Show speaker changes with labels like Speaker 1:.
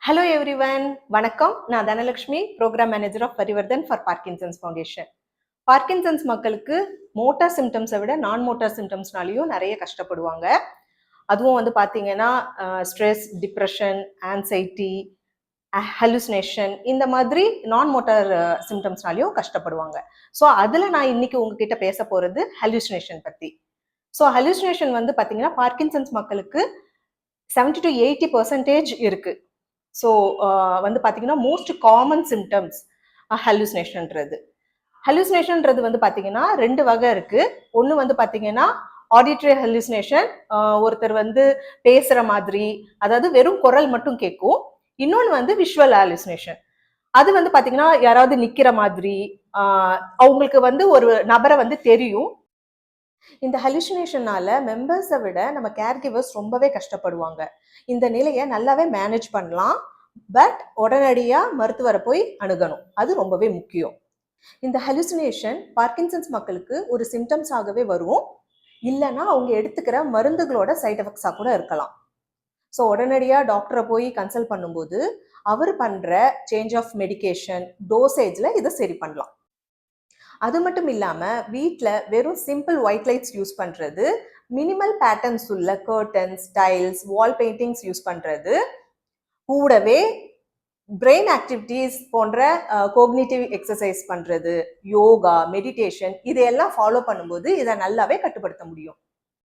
Speaker 1: Hello everyone, வணக்கம். நான் Dhanalakshmi, programme manager of Parivartan for Parkinson's foundation. Parkinson's மக்களுக்கு மோட்டார் சிம்டம்ஸை விட நான் மோட்டார் சிம்டம்ஸ்னாலையும் நிறைய கஷ்டப்படுவாங்க. அதுவும் வந்து பார்த்தீங்கன்னா ஸ்ட்ரெஸ், டிப்ரெஷன், ஆன்சைட்டி, ஹலுசினேஷன் இந்த மாதிரி நான் மோட்டார் சிம்டம்ஸ்னாலையும் கஷ்டப்படுவாங்க. ஸோ அதில் நான் இன்னைக்கு உங்ககிட்ட பேச போகிறது ஹலுசினேஷன் பற்றி. ஸோ ஹலுசினேஷன் வந்து பார்த்தீங்கன்னா பார்க்கின்சன்ஸ் மக்களுக்கு 70 to 80% இருக்குது. ஸோ வந்து பார்த்தீங்கன்னா மோஸ்ட் காமன் சிம்டம்ஸ் ஹலுசினேஷன்றது வந்து பார்த்தீங்கன்னா 2 வகை இருக்கு. ஒன்று வந்து பார்த்தீங்கன்னா ஆடிட்டரி ஹலுசினேஷன், ஒருத்தர் வந்து பேசுற மாதிரி, அதாவது வெறும் குரல் மட்டும் கேட்கும். இன்னொன்று வந்து விஷுவல் ஹலுசினேஷன். அது வந்து பார்த்தீங்கன்னா யாராவது நிற்கிற மாதிரி, அவங்களுக்கு வந்து ஒரு நபரை வந்து தெரியும். இந்த ஹலுசினேஷனால மெம்பர்ஸை விட நம்ம கேர் கிவர்ஸ் ரொம்பவே கஷ்டப்படுவாங்க. இந்த நிலையை நல்லாவே மேனேஜ் பண்ணலாம், பட் உடனடியாக மருத்துவரை போய் அணுகணும். அது ரொம்பவே முக்கியம். இந்த ஹலுசினேஷன் பார்க்கின்சன்ஸ் மக்களுக்கு ஒரு சிம்டம்ஸாகவே வரும், இல்லைன்னா அவங்க எடுத்துக்கிற மருந்துகளோட சைட் எஃபெக்ட்ஸாக கூட இருக்கலாம். ஸோ உடனடியாக டாக்டரை போய் கன்சல்ட் பண்ணும்போது அவர் பண்ணுற சேஞ்ச் ஆஃப் மெடிகேஷன், டோசேஜில் இதை சரி பண்ணலாம். அது மட்டும் இல்லாமல் வீட்டில் வெறும் சிம்பிள் ஒயிட் லைட்ஸ் யூஸ் பண்ணுறது, மினிமல் பேட்டர்ன்ஸ் உள்ள கர்டன்ஸ், டைல்ஸ், வால் பெயிண்டிங்ஸ் யூஸ் பண்ணுறது, கூடவே பிரெயின் ஆக்டிவிட்டீஸ் போன்ற கோக்னிட்டிவ் எக்ஸசைஸ் பண்ணுறது, யோகா, மெடிடேஷன், இதையெல்லாம் ஃபாலோ பண்ணும்போது இதை நல்லாவே கட்டுப்படுத்த முடியும்.